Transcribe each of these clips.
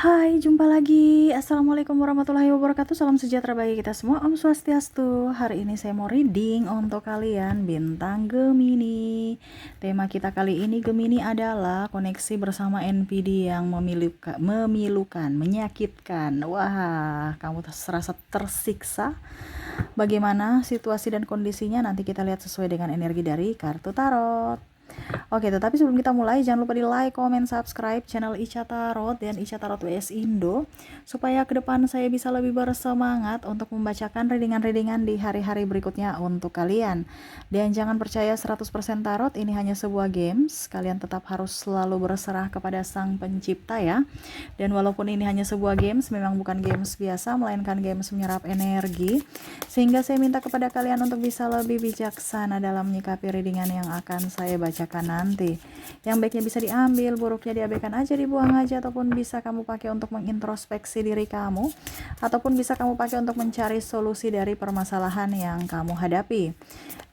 Hai, jumpa lagi. Assalamualaikum warahmatullahi wabarakatuh. Salam sejahtera bagi kita semua. Om Swastiastu. Hari ini saya mau reading untuk kalian bintang Gemini. Tema kita kali ini Gemini adalah koneksi bersama NPD yang memilukan, menyakitkan. Wah, kamu serasa tersiksa. Bagaimana situasi dan kondisinya nanti kita lihat sesuai dengan energi dari kartu tarot. Oke, tetapi sebelum kita mulai, jangan lupa di like, comment, subscribe channel Ica Tarot dan Ica Tarot WS Indo, supaya ke depan saya bisa lebih bersemangat untuk membacakan readingan-readingan di hari-hari berikutnya untuk kalian. Dan jangan percaya 100% tarot, ini hanya sebuah games, kalian tetap harus selalu berserah kepada Sang Pencipta ya. Dan walaupun ini hanya sebuah games, memang bukan games biasa, melainkan games menyerap energi, sehingga saya minta kepada kalian untuk bisa lebih bijaksana dalam menyikapi readingan yang akan saya bacakan nanti. Yang baiknya bisa diambil, buruknya diabaikan aja, dibuang aja, ataupun bisa kamu pakai untuk mengintrospeksi diri kamu, ataupun bisa kamu pakai untuk mencari solusi dari permasalahan yang kamu hadapi.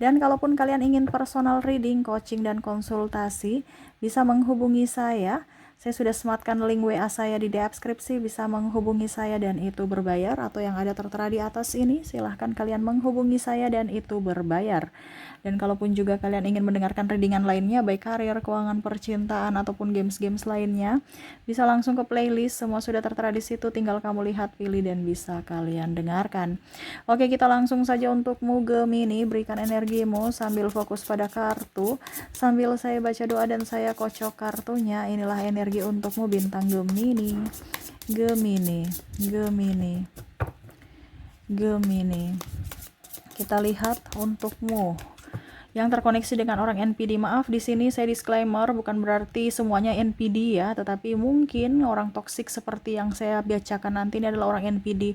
Dan kalaupun kalian ingin personal reading, coaching, dan konsultasi, bisa menghubungi saya. Saya sudah sematkan link WA saya di deskripsi, bisa menghubungi saya dan itu berbayar, atau yang ada tertera di atas ini, silahkan kalian menghubungi saya dan itu berbayar. Dan kalaupun juga kalian ingin mendengarkan readingan lainnya, baik karir, keuangan, percintaan, ataupun games-games lainnya, bisa langsung ke playlist, semua sudah tertera di situ, tinggal kamu lihat, pilih, dan bisa kalian dengarkan. Oke, kita langsung saja untukmu Gemini, berikan energimu sambil fokus pada kartu, sambil saya baca doa dan saya kocok kartunya. Inilah energi untukmu bintang Gemini. Gemini, Gemini, Gemini. Kita lihat untukmu yang terkoneksi dengan orang NPD. Maaf, di sini saya disclaimer, bukan berarti semuanya NPD ya, tetapi mungkin orang toksik seperti yang saya bacakan nanti ini adalah orang NPD.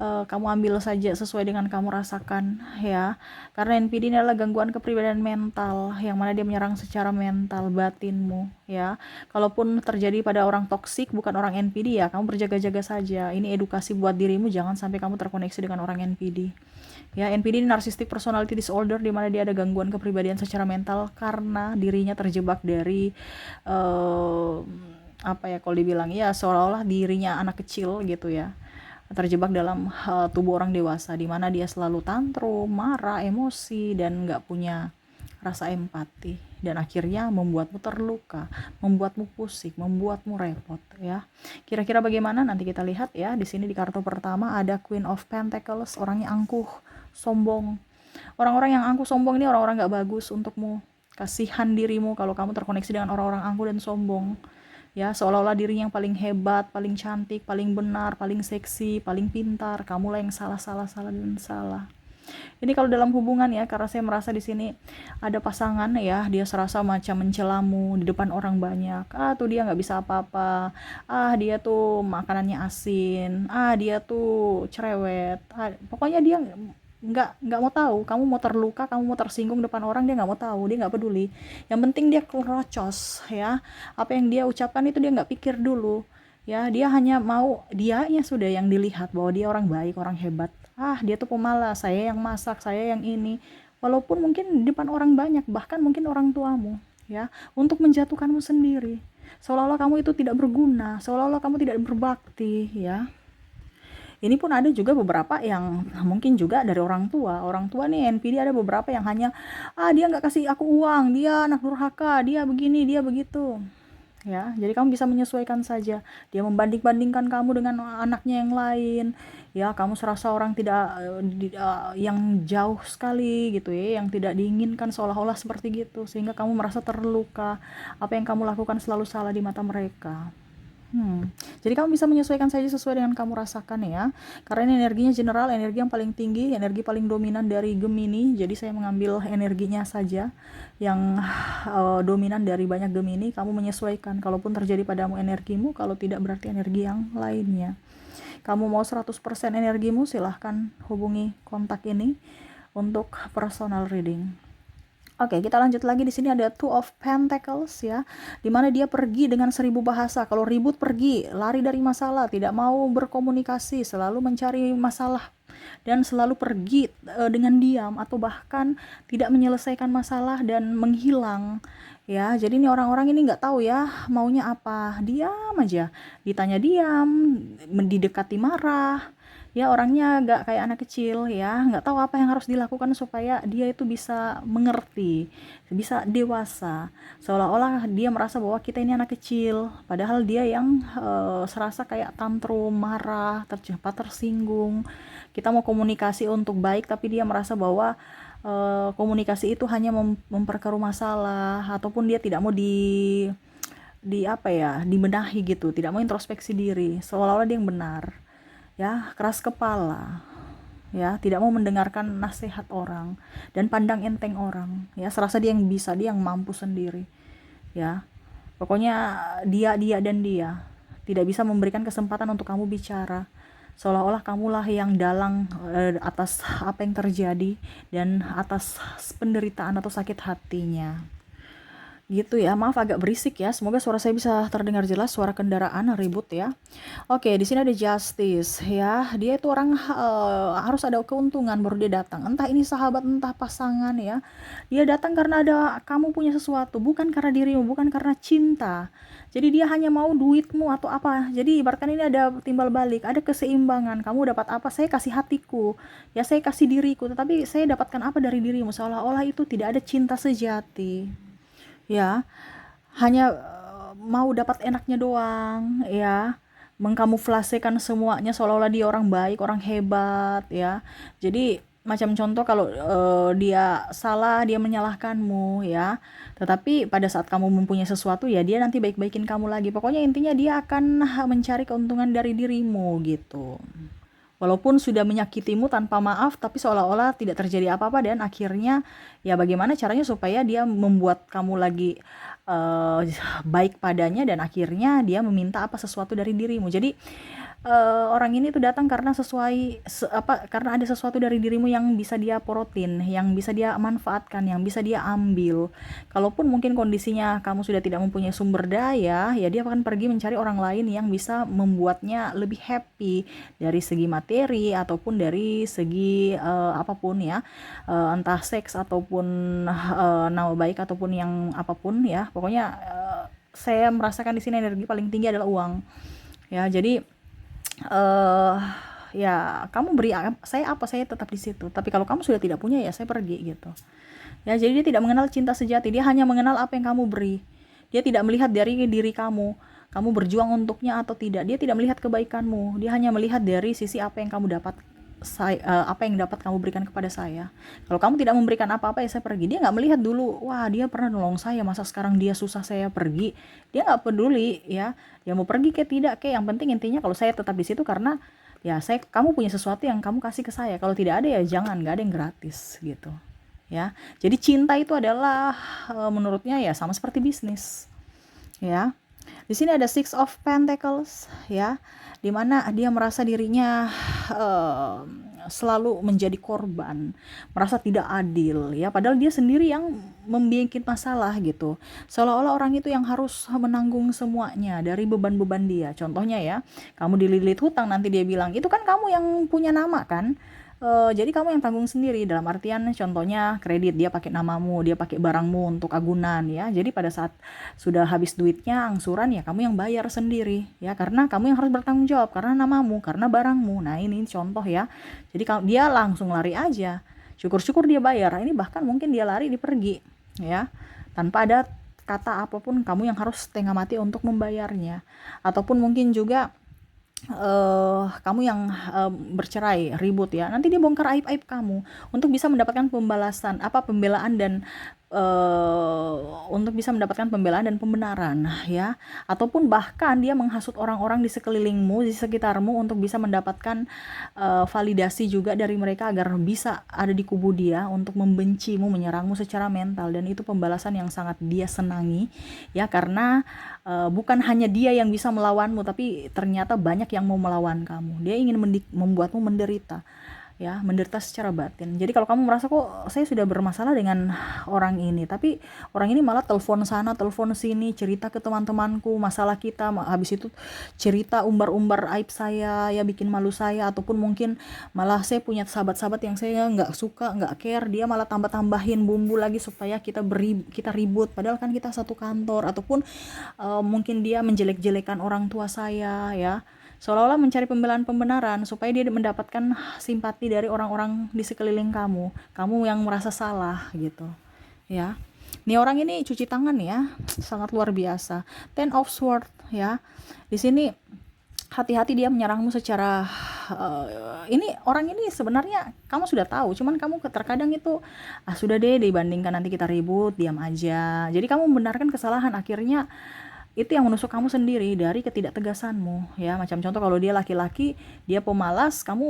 Kamu ambil saja sesuai dengan kamu rasakan ya, karena NPD ini adalah gangguan kepribadian mental, yang mana dia menyerang secara mental batinmu ya. Kalaupun terjadi pada orang toksik bukan orang NPD ya, kamu berjaga-jaga saja. Ini edukasi buat dirimu, jangan sampai kamu terkoneksi dengan orang NPD. Ya, NPD ini narcissistic personality disorder, di mana dia ada gangguan kepribadian secara mental karena dirinya terjebak dari apa ya, kalau dibilang ya seolah-olah dirinya anak kecil gitu ya, terjebak dalam tubuh orang dewasa, di mana dia selalu tantrum, marah, emosi, dan nggak punya rasa empati, dan akhirnya membuatmu terluka, membuatmu pusing, membuatmu repot ya. Kira-kira bagaimana nanti kita lihat ya. Di sini di kartu pertama ada Queen of Pentacles, orangnya angkuh, sombong. Orang-orang yang angkuh sombong ini orang-orang gak bagus untukmu. Kasihan dirimu kalau kamu terkoneksi dengan orang-orang angkuh dan sombong ya, seolah-olah dirinya yang paling hebat, paling cantik, paling benar, paling seksi, paling pintar, kamulah yang salah dan salah. Ini kalau dalam hubungan ya, karena saya merasa di sini ada pasangan ya, dia serasa macam mencelamu di depan orang banyak. Tuh dia nggak bisa apa-apa. Dia tuh makanannya asin. Dia tuh cerewet. Pokoknya dia nggak mau tahu. Kamu mau terluka, kamu mau tersinggung depan orang, dia nggak mau tahu, dia nggak peduli. Yang penting dia kerocos ya. Apa yang dia ucapkan itu dia nggak pikir dulu. Ya, dia hanya mau dianya sudah yang dilihat bahwa dia orang baik, orang hebat. Dia tuh pemalas, saya yang masak, saya yang ini. Walaupun mungkin di depan orang banyak, bahkan mungkin orang tuamu, ya, untuk menjatuhkanmu sendiri. Seolah-olah kamu itu tidak berguna, seolah-olah kamu tidak berbakti, ya. Ini pun ada juga beberapa yang mungkin juga dari orang tua. Orang tua nih NPD ada beberapa yang hanya dia nggak kasih aku uang, dia anak durhaka, dia begini, dia begitu. Ya, jadi kamu bisa menyesuaikan saja. Dia membanding-bandingkan kamu dengan anaknya yang lain. Ya, kamu serasa orang tidak yang jauh sekali gitu ya, yang tidak diinginkan, seolah-olah seperti gitu, sehingga kamu merasa terluka. Apa yang kamu lakukan selalu salah di mata mereka. Jadi kamu bisa menyesuaikan saja sesuai dengan kamu rasakan ya. Karena ini energinya general, energi yang paling tinggi, energi paling dominan dari Gemini. Jadi saya mengambil energinya saja yang dominan dari banyak Gemini. Kamu menyesuaikan. Kalaupun terjadi padamu energimu, kalau tidak berarti energi yang lainnya. Kamu mau 100% energimu, silahkan hubungi kontak ini untuk personal reading. Oke, kita lanjut lagi. Di sini ada Two of Pentacles ya, dimana dia pergi dengan 1000 bahasa. Kalau ribut pergi, lari dari masalah, tidak mau berkomunikasi, selalu mencari masalah, dan selalu pergi dengan diam, atau bahkan tidak menyelesaikan masalah dan menghilang Ya, jadi ini orang-orang ini nggak tahu ya maunya apa, diam aja, ditanya diam, didekati marah. Ya, orangnya nggak kayak anak kecil ya, nggak tahu apa yang harus dilakukan supaya dia itu bisa mengerti, bisa dewasa. Seolah-olah dia merasa bahwa kita ini anak kecil, padahal dia yang serasa kayak tantrum, marah, cepat tersinggung. Kita mau komunikasi untuk baik, tapi dia merasa bahwa komunikasi itu hanya memperkeruh masalah, ataupun dia tidak mau di apa ya, dibenahi gitu, tidak mau introspeksi diri, seolah-olah dia yang benar. Ya, keras kepala, ya, tidak mau mendengarkan nasihat orang dan pandang enteng orang, ya, serasa dia yang bisa, dia yang mampu sendiri, ya. Pokoknya dia tidak bisa memberikan kesempatan untuk kamu bicara, seolah-olah kamulah yang dalang atas apa yang terjadi dan atas penderitaan atau sakit hatinya. Gitu ya, maaf agak berisik ya. Semoga suara saya bisa terdengar jelas, suara kendaraan ribut ya. Oke, di sini ada justice ya. Dia itu orang harus ada keuntungan baru dia datang. Entah ini sahabat, entah pasangan ya. Dia datang karena ada kamu punya sesuatu, bukan karena dirimu, bukan karena cinta. Jadi dia hanya mau duitmu atau apa. Jadi ibaratkan ini ada timbal balik, ada keseimbangan. Kamu dapat apa? Saya kasih hatiku. Ya, saya kasih diriku, tetapi saya dapatkan apa dari dirimu? Seolah-olah itu tidak ada cinta sejati. Ya, hanya mau dapat enaknya doang ya, mengkamuflasekan semuanya seolah-olah dia orang baik, orang hebat ya. Jadi macam contoh kalau dia salah, dia menyalahkanmu ya, tetapi pada saat kamu mempunyai sesuatu ya dia nanti baik-baikin kamu lagi. Pokoknya intinya dia akan mencari keuntungan dari dirimu gitu. Walaupun sudah menyakitimu tanpa maaf, tapi seolah-olah tidak terjadi apa-apa, dan akhirnya ya bagaimana caranya supaya dia membuat kamu lagi eh, baik padanya, dan akhirnya dia meminta apa sesuatu dari dirimu. Jadi orang ini tuh datang karena karena ada sesuatu dari dirimu yang bisa dia porotin, yang bisa dia manfaatkan, yang bisa dia ambil. Kalaupun mungkin kondisinya kamu sudah tidak mempunyai sumber daya, ya dia akan pergi mencari orang lain yang bisa membuatnya lebih happy dari segi materi ataupun dari segi apapun ya. Entah seks ataupun nama baik ataupun yang apapun ya. Pokoknya saya merasakan di sini energi paling tinggi adalah uang. Ya, jadi eh ya kamu beri saya apa, saya tetap di situ, tapi kalau kamu sudah tidak punya ya saya pergi gitu ya. Jadi dia tidak mengenal cinta sejati, dia hanya mengenal apa yang kamu beri. Dia tidak melihat dari diri kamu berjuang untuknya atau tidak. Dia tidak melihat kebaikanmu, dia hanya melihat dari sisi apa yang kamu dapat. Apa yang dapat kamu berikan kepada saya. Kalau kamu tidak memberikan apa-apa ya saya pergi. Dia nggak melihat dulu, wah dia pernah nolong saya, masa sekarang dia susah saya pergi. Dia nggak peduli ya, dia mau pergi kayak tidak kayak, yang penting intinya kalau saya tetap di situ karena ya kamu punya sesuatu yang kamu kasih ke saya. Kalau tidak ada ya jangan, nggak ada yang gratis gitu ya. Jadi cinta itu adalah menurutnya ya sama seperti bisnis ya. Di sini ada Six of Pentacles ya, dimana dia merasa dirinya uh, selalu menjadi korban, merasa tidak adil ya, padahal dia sendiri yang membuat masalah gitu. Seolah-olah orang itu yang harus menanggung semuanya dari beban-beban dia. Contohnya ya, kamu dililit hutang, nanti dia bilang, itu kan kamu yang punya nama kan. Jadi kamu yang tanggung sendiri, dalam artian contohnya kredit dia pakai namamu, dia pakai barangmu untuk agunan ya. Jadi pada saat sudah habis duitnya, angsuran ya kamu yang bayar sendiri ya, karena kamu yang harus bertanggung jawab karena namamu, karena barangmu. Nah, ini contoh ya. Jadi dia langsung lari aja. Syukur-syukur dia bayar. Ini bahkan mungkin dia lari, dia pergi ya. Tanpa ada kata apapun, kamu yang harus setengah mati untuk membayarnya. Ataupun mungkin juga kamu yang bercerai, ribut ya, nanti dia bongkar aib-aib kamu untuk bisa mendapatkan pembelaan dan untuk bisa mendapatkan pembelaan dan pembenaran ya. Ataupun bahkan dia menghasut orang-orang di sekelilingmu, di sekitarmu, untuk bisa mendapatkan validasi juga dari mereka agar bisa ada di kubu dia untuk membencimu, menyerangmu secara mental. Dan itu pembalasan yang sangat dia senangi ya, karena bukan hanya dia yang bisa melawanmu, tapi ternyata banyak yang mau melawan kamu. Dia ingin membuatmu menderita ya, menderita secara batin. Jadi kalau kamu merasa kok saya sudah bermasalah dengan orang ini, tapi orang ini malah telepon sana telepon sini, cerita ke teman-temanku masalah kita, habis itu cerita umbar-umbar aib saya, ya bikin malu saya, ataupun mungkin malah saya punya sahabat-sahabat yang saya nggak suka, nggak care, dia malah tambah-tambahin bumbu lagi supaya kita ribut, padahal kan kita satu kantor, ataupun mungkin dia menjelek-jelekan orang tua saya, ya, seolah-olah mencari pembenaran supaya dia mendapatkan simpati dari orang-orang di sekeliling kamu yang merasa salah gitu, ya. Nih orang ini cuci tangan ya, sangat luar biasa. Ten of Swords ya. Di sini hati-hati dia menyerangmu secara ini orang ini sebenarnya kamu sudah tahu, cuman kamu terkadang itu sudah deh, dibandingkan nanti kita ribut, diam aja. Jadi kamu membenarkan kesalahan, akhirnya itu yang menusuk kamu sendiri dari ketidaktegasanmu, ya. Macam contoh kalau dia laki-laki, dia pemalas, kamu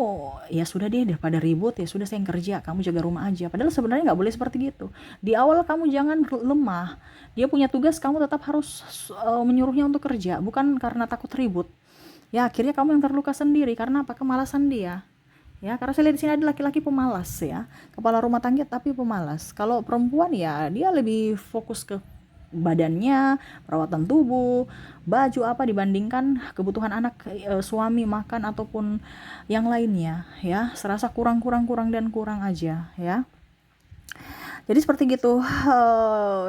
ya sudah deh, daripada ribut ya sudah saya yang kerja, kamu jaga rumah aja. Padahal sebenarnya nggak boleh seperti gitu. Di awal kamu jangan lemah. Dia punya tugas, kamu tetap harus menyuruhnya untuk kerja, bukan karena takut ribut. Ya akhirnya kamu yang terluka sendiri karena apa? Kemalasan dia. Ya, karena saya lihat di sini ada laki-laki pemalas ya, kepala rumah tangga tapi pemalas. Kalau perempuan ya dia lebih fokus ke badannya, perawatan tubuh, baju apa dibandingkan kebutuhan anak, suami makan ataupun yang lainnya ya. Serasa kurang aja ya. Jadi seperti gitu,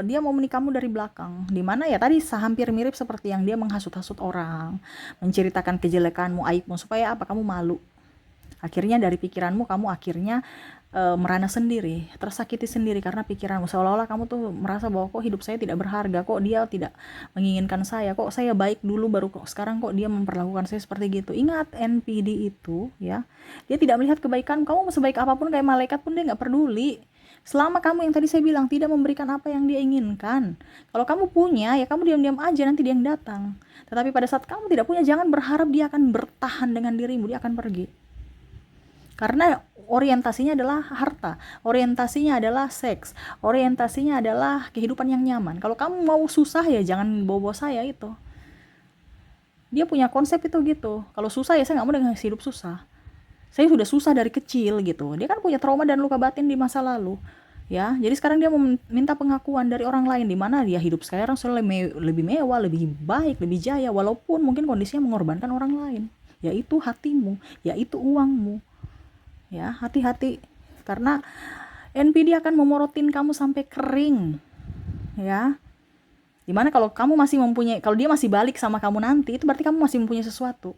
dia mau menikahmu dari belakang. Dimana ya tadi hampir mirip seperti yang dia menghasut-hasut orang, menceritakan kejelekanmu, aibmu supaya apa? Kamu malu. Akhirnya dari pikiranmu kamu akhirnya merana sendiri, tersakiti sendiri karena pikiranmu, seolah-olah kamu tuh merasa bahwa kok hidup saya tidak berharga, kok dia tidak menginginkan saya, kok saya baik dulu baru kok sekarang kok dia memperlakukan saya seperti gitu. Ingat NPD itu ya, dia tidak melihat kebaikan kamu, sebaik apapun kayak malaikat pun dia nggak peduli. Selama kamu yang tadi saya bilang tidak memberikan apa yang dia inginkan, kalau kamu punya ya kamu diam-diam aja, nanti dia yang datang. Tetapi pada saat kamu tidak punya, jangan berharap dia akan bertahan dengan dirimu, dia akan pergi. Karena orientasinya adalah harta, orientasinya adalah seks, orientasinya adalah kehidupan yang nyaman. Kalau kamu mau susah ya jangan bawa saya itu. Dia punya konsep itu gitu. Kalau susah ya saya nggak mau dengan hidup susah. Saya sudah susah dari kecil gitu. Dia kan punya trauma dan luka batin di masa lalu. Ya, jadi sekarang dia meminta pengakuan dari orang lain, di mana dia hidup sekarang lebih mewah, lebih baik, lebih jaya, walaupun mungkin kondisinya mengorbankan orang lain. Yaitu hatimu, yaitu uangmu. Ya, hati-hati karena NPD akan memorotin kamu sampai kering. Ya. Dimana kalau kamu masih mempunyai, kalau dia masih balik sama kamu nanti, itu berarti kamu masih mempunyai sesuatu.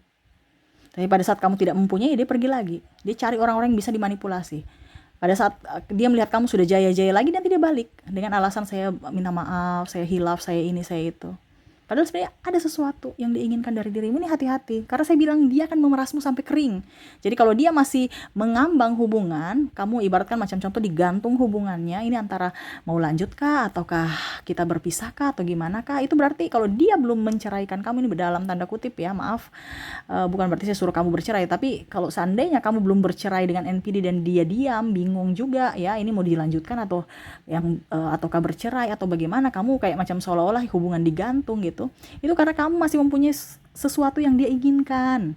Tapi pada saat kamu tidak mempunyai, dia pergi lagi. Dia cari orang-orang yang bisa dimanipulasi. Pada saat dia melihat kamu sudah jaya-jaya lagi, nanti dia balik dengan alasan saya minta maaf, saya hilaf, saya ini, saya itu. Padahal sebenarnya ada sesuatu yang diinginkan dari dirimu. Ini hati-hati, karena saya bilang dia akan memerasmu sampai kering. Jadi kalau dia masih mengambang hubungan, kamu ibaratkan macam contoh digantung hubungannya, ini antara mau lanjut kah, ataukah kita berpisah kah, atau gimana kah, itu berarti kalau dia belum menceraikan kamu, ini dalam tanda kutip ya, maaf, bukan berarti saya suruh kamu bercerai, tapi kalau seandainya kamu belum bercerai dengan NPD dan dia diam, bingung juga ya, ini mau dilanjutkan atau ataukah bercerai atau bagaimana, kamu kayak macam seolah-olah hubungan digantung gitu. Itu karena kamu masih mempunyai sesuatu yang dia inginkan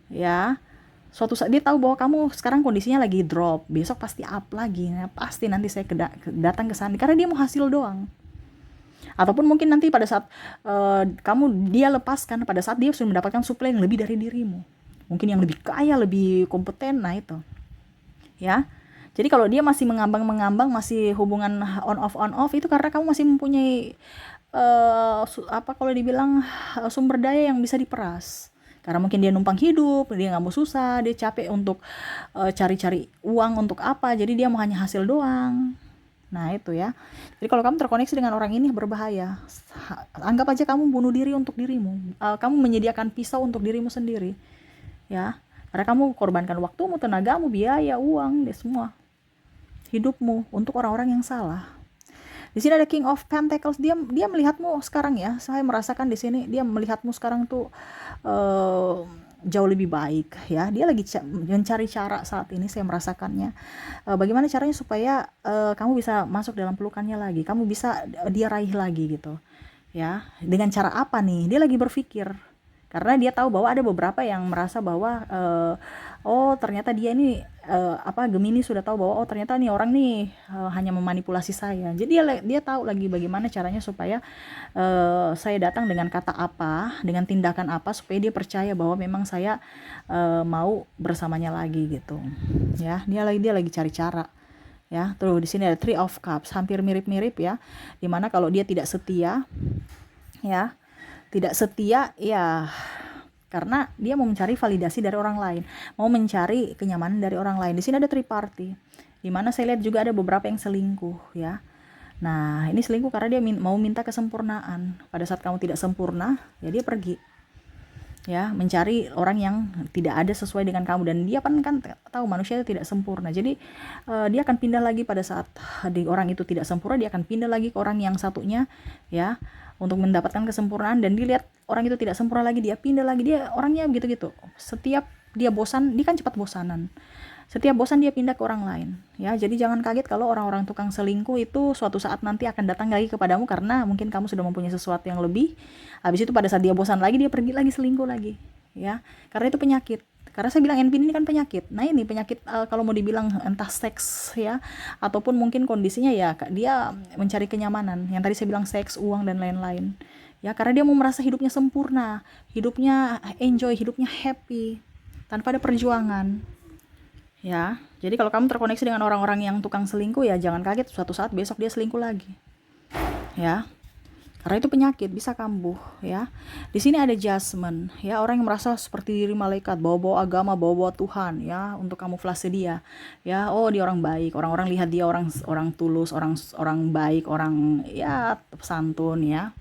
ya. Suatu saat dia tahu bahwa kamu sekarang kondisinya lagi drop, besok pasti up lagi, nah, pasti nanti saya datang ke sana, karena dia mau hasil doang. Ataupun mungkin nanti pada saat dia lepaskan, pada saat dia sudah mendapatkan suplai yang lebih dari dirimu, mungkin yang lebih kaya, lebih kompeten, nah itu ya. Jadi kalau dia masih mengambang, masih hubungan on off, itu karena kamu masih mempunyai kalau dibilang sumber daya yang bisa diperas. Karena mungkin dia numpang hidup, dia nggak mau susah, dia capek untuk cari-cari uang untuk apa, jadi dia mau hanya hasil doang. Nah itu ya. Jadi kalau kamu terkoneksi dengan orang ini berbahaya. Anggap aja kamu bunuh diri untuk dirimu. Kamu menyediakan pisau untuk dirimu sendiri. Ya. Karena kamu korbankan waktumu, tenagamu, biaya, uang, semua hidupmu untuk orang-orang yang salah. Di sini ada King of Pentacles, dia melihatmu sekarang ya. Saya merasakan di sini dia melihatmu sekarang tuh jauh lebih baik ya. Dia lagi mencari cara saat ini, saya merasakannya. Bagaimana caranya supaya kamu bisa masuk dalam pelukannya lagi, kamu bisa dia raih lagi gitu. Ya, dengan cara apa nih? Dia lagi berpikir. Karena dia tahu bahwa ada beberapa yang merasa bahwa oh ternyata dia ini Gemini sudah tahu bahwa oh ternyata nih orang nih hanya memanipulasi saya. Jadi dia tahu lagi bagaimana caranya supaya saya datang dengan kata apa, dengan tindakan apa supaya dia percaya bahwa memang saya mau bersamanya lagi gitu. Ya, dia lagi cari cara. Ya, terus di sini ada Three of Cups, hampir mirip-mirip ya. Dimana kalau dia tidak setia, ya, tidak setia, ya karena dia mau mencari validasi dari orang lain, mau mencari kenyamanan dari orang lain. Di sini ada three party, dimana saya lihat juga ada beberapa yang selingkuh ya. Nah ini selingkuh karena dia mau minta kesempurnaan. Pada saat kamu tidak sempurna, ya dia pergi ya mencari orang yang tidak ada sesuai dengan kamu, dan dia kan tahu manusia itu tidak sempurna. Jadi dia akan pindah lagi pada saat di orang itu tidak sempurna, dia akan pindah lagi ke orang yang satunya ya untuk mendapatkan kesempurnaan, dan dilihat orang itu tidak sempurna lagi, dia pindah lagi, dia orangnya gitu-gitu. Setiap dia bosan, dia kan cepat bosanan. Setiap bosan dia pindah ke orang lain ya. Jadi jangan kaget kalau orang-orang tukang selingkuh itu suatu saat nanti akan datang lagi kepadamu karena mungkin kamu sudah mempunyai sesuatu yang lebih. Habis itu pada saat dia bosan lagi, dia pergi lagi selingkuh lagi ya. Karena itu penyakit. Karena saya bilang NPD ini kan penyakit. Nah ini penyakit kalau mau dibilang entah seks ya, ataupun mungkin kondisinya ya dia mencari kenyamanan. Yang tadi saya bilang seks, uang dan lain-lain. Ya karena dia mau merasa hidupnya sempurna, hidupnya enjoy, hidupnya happy tanpa ada perjuangan. Ya, jadi kalau kamu terkoneksi dengan orang-orang yang tukang selingkuh ya jangan kaget suatu saat besok dia selingkuh lagi. Ya. Karena itu penyakit bisa kambuh ya. Di sini ada judgment ya, orang yang merasa seperti diri malaikat, bawa-bawa agama, bawa-bawa Tuhan ya untuk kamuflase dia. Ya, oh dia orang baik. Orang-orang lihat dia orang tulus, orang baik, orang ya santun ya.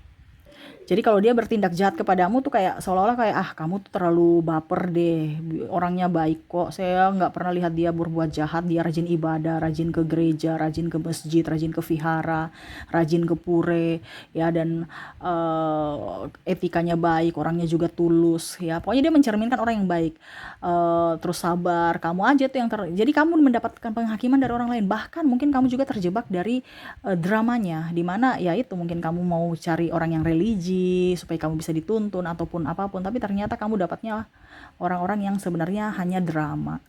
Jadi kalau dia bertindak jahat kepadamu tuh kayak seolah-olah kayak kamu tuh terlalu baper deh, orangnya baik kok, saya nggak pernah lihat dia berbuat jahat, dia rajin ibadah, rajin ke gereja, rajin ke masjid, rajin ke vihara, rajin ke pure ya, dan etikanya baik, orangnya juga tulus ya, pokoknya dia mencerminkan orang yang baik. Terus sabar, kamu aja tuh yang jadi kamu mendapatkan penghakiman dari orang lain, bahkan mungkin kamu juga terjebak dari dramanya, dimana ya itu mungkin kamu mau cari orang yang religi supaya kamu bisa dituntun ataupun apapun, tapi ternyata kamu dapatnya orang-orang yang sebenarnya hanya drama.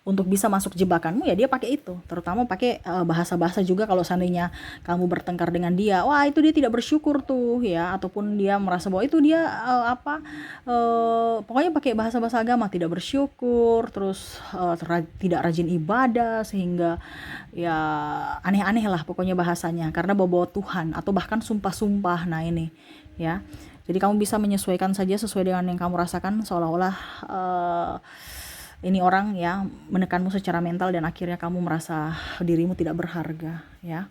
Untuk bisa masuk jebakanmu ya dia pakai itu, terutama pakai bahasa-bahasa juga. Kalau seandainya kamu bertengkar dengan dia, wah itu dia tidak bersyukur tuh ya, ataupun dia merasa bahwa itu dia pokoknya pakai bahasa-bahasa agama, tidak bersyukur, terus tidak rajin ibadah, sehingga ya aneh-aneh lah pokoknya bahasanya, karena bawa-bawa Tuhan atau bahkan sumpah-sumpah. Nah ini ya, jadi kamu bisa menyesuaikan saja sesuai dengan yang kamu rasakan, seolah-olah ini orang ya menekanmu secara mental dan akhirnya kamu merasa dirimu tidak berharga ya.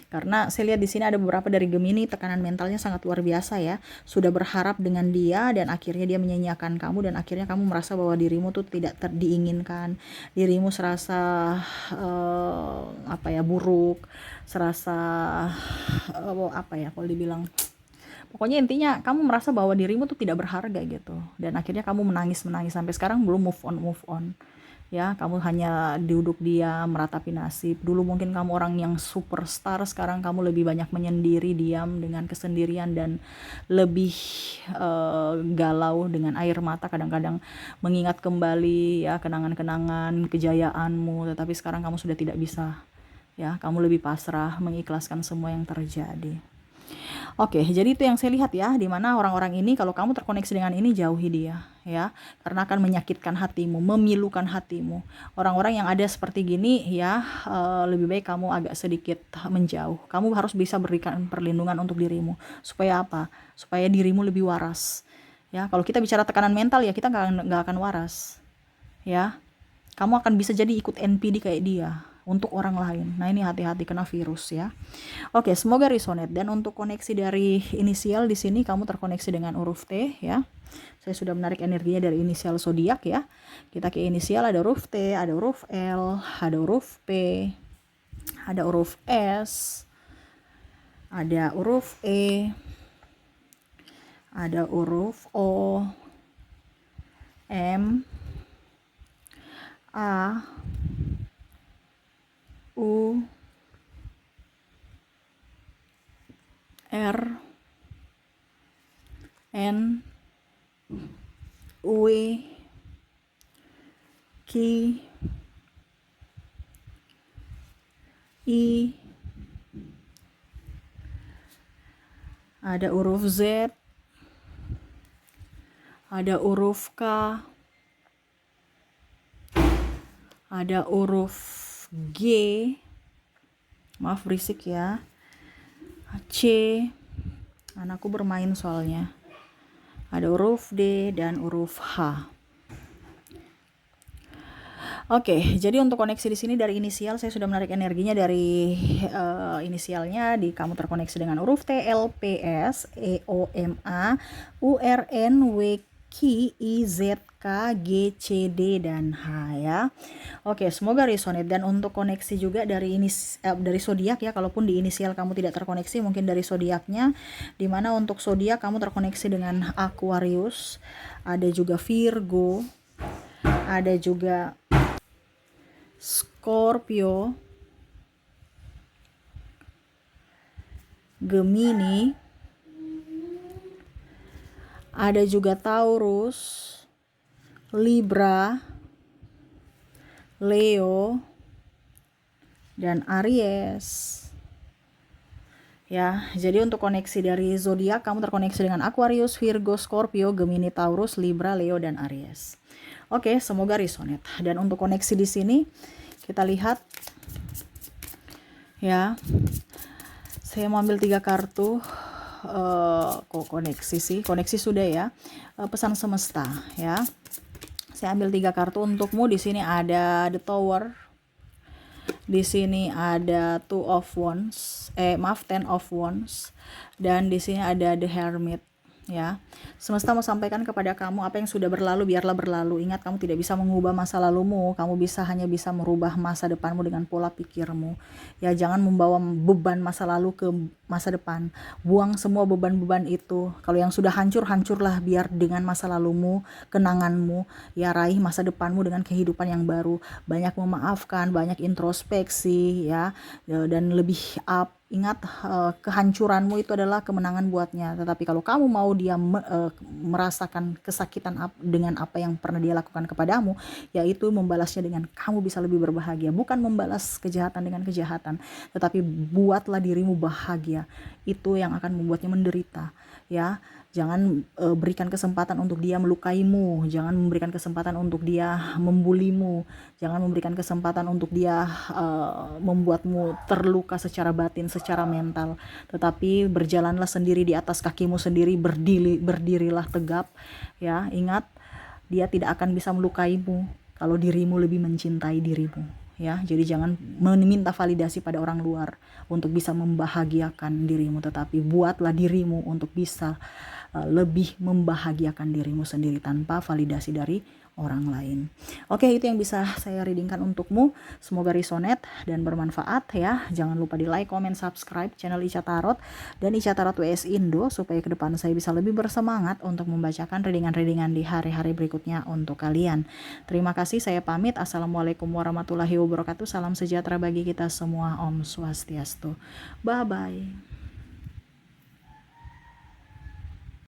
Karena saya lihat di sini ada beberapa dari Gemini tekanan mentalnya sangat luar biasa ya. Sudah berharap dengan dia dan akhirnya dia menyanyiakan kamu, dan akhirnya kamu merasa bahwa dirimu tuh tidak diinginkan. Dirimu serasa buruk, serasa kalau dibilang, pokoknya intinya kamu merasa bahwa dirimu tuh tidak berharga gitu, dan akhirnya kamu menangis sampai sekarang belum move on ya. Kamu hanya duduk diam meratapi nasib. Dulu mungkin kamu orang yang superstar, sekarang kamu lebih banyak menyendiri, diam dengan kesendirian, dan lebih galau dengan air mata kadang-kadang mengingat kembali ya kenangan-kenangan kejayaanmu. Tetapi sekarang kamu sudah tidak bisa ya, kamu lebih pasrah mengikhlaskan semua yang terjadi. Oke, jadi itu yang saya lihat ya, dimana orang-orang ini kalau kamu terkoneksi dengan ini, jauhi dia ya, karena akan menyakitkan hatimu, memilukan hatimu. Orang-orang yang ada seperti gini ya, lebih baik kamu agak sedikit menjauh. Kamu harus bisa berikan perlindungan untuk dirimu. Supaya apa? Supaya dirimu lebih waras ya. Kalau kita bicara tekanan mental ya, kita nggak akan waras ya. Kamu akan bisa jadi ikut NPD kayak dia untuk orang lain. Nah ini hati-hati kena virus ya. Oke, semoga resonate. Dan untuk koneksi dari inisial di sini kamu terkoneksi dengan huruf T ya. Saya sudah menarik energinya dari inisial zodiak ya. Kita ke inisial, ada huruf T, ada huruf L, ada huruf P, ada huruf S, ada huruf E, ada huruf O, M, A, U, R, N, Ue, Ki, I, ada huruf Z, ada huruf K, ada huruf G, maaf berisik ya, C, anakku bermain soalnya, ada huruf D dan huruf H. Oke, jadi untuk koneksi di sini dari inisial saya sudah menarik energinya dari inisialnya, di kamu terkoneksi dengan huruf T, L, P, S, E, O, M, A, U, R, N, W, Q, I, Z, K, G, C, D, dan H ya. Oke, semoga resonate. Dan untuk koneksi juga dari dari zodiak ya, kalaupun di inisial kamu tidak terkoneksi, mungkin dari zodiaknya, dimana untuk zodiak kamu terkoneksi dengan Aquarius, ada juga Virgo, ada juga Scorpio, Gemini, ada juga Taurus, Libra, Leo, dan Aries. Ya, jadi untuk koneksi dari zodiak kamu terkoneksi dengan Aquarius, Virgo, Scorpio, Gemini, Taurus, Libra, Leo, dan Aries. Oke, semoga resonate. Dan untuk koneksi di sini kita lihat ya. Saya mau ambil 3 kartu. Kok koneksi sih? Koneksi sudah ya. Pesan semesta ya. Saya ambil 3 kartu untukmu. Di sini ada The Tower. Di sini ada Ten of Wands. Dan di sini ada The Hermit ya. Semesta mau sampaikan kepada kamu, apa yang sudah berlalu biarlah berlalu. Ingat, kamu tidak bisa mengubah masa lalumu, kamu hanya bisa merubah masa depanmu dengan pola pikirmu. Ya, jangan membawa beban masa lalu ke masa depan. Buang semua beban-beban itu. Kalau yang sudah hancur, hancurlah, biar dengan masa lalumu, kenanganmu, ya raih masa depanmu dengan kehidupan yang baru. Banyak memaafkan, banyak introspeksi ya, dan lebih up. Ingat, kehancuranmu itu adalah kemenangan buatnya. Tetapi kalau kamu mau dia merasakan kesakitan dengan apa yang pernah dia lakukan kepadamu, yaitu membalasnya dengan kamu bisa lebih berbahagia. Bukan membalas kejahatan dengan kejahatan, tetapi buatlah dirimu bahagia. Itu yang akan membuatnya menderita ya. Jangan berikan kesempatan untuk dia melukaimu, jangan memberikan kesempatan untuk dia membulimu, jangan memberikan kesempatan untuk dia membuatmu terluka secara batin, secara mental. Tetapi berjalanlah sendiri di atas kakimu sendiri, berdirilah tegap ya. Ingat, dia tidak akan bisa melukaimu kalau dirimu lebih mencintai dirimu ya. Jadi jangan meminta validasi pada orang luar untuk bisa membahagiakan dirimu, tetapi buatlah dirimu untuk bisa lebih membahagiakan dirimu sendiri tanpa validasi dari orang lain. Oke, itu yang bisa saya readingkan untukmu. Semoga resonate dan bermanfaat ya. Jangan lupa di like, comment, subscribe channel Ica Tarot dan Ica Tarot WS Indo, supaya ke depan saya bisa lebih bersemangat untuk membacakan readingan-readingan di hari-hari berikutnya untuk kalian. Terima kasih, saya pamit. Assalamualaikum warahmatullahi wabarakatuh. Salam sejahtera bagi kita semua. Om Swastiastu. Bye-bye.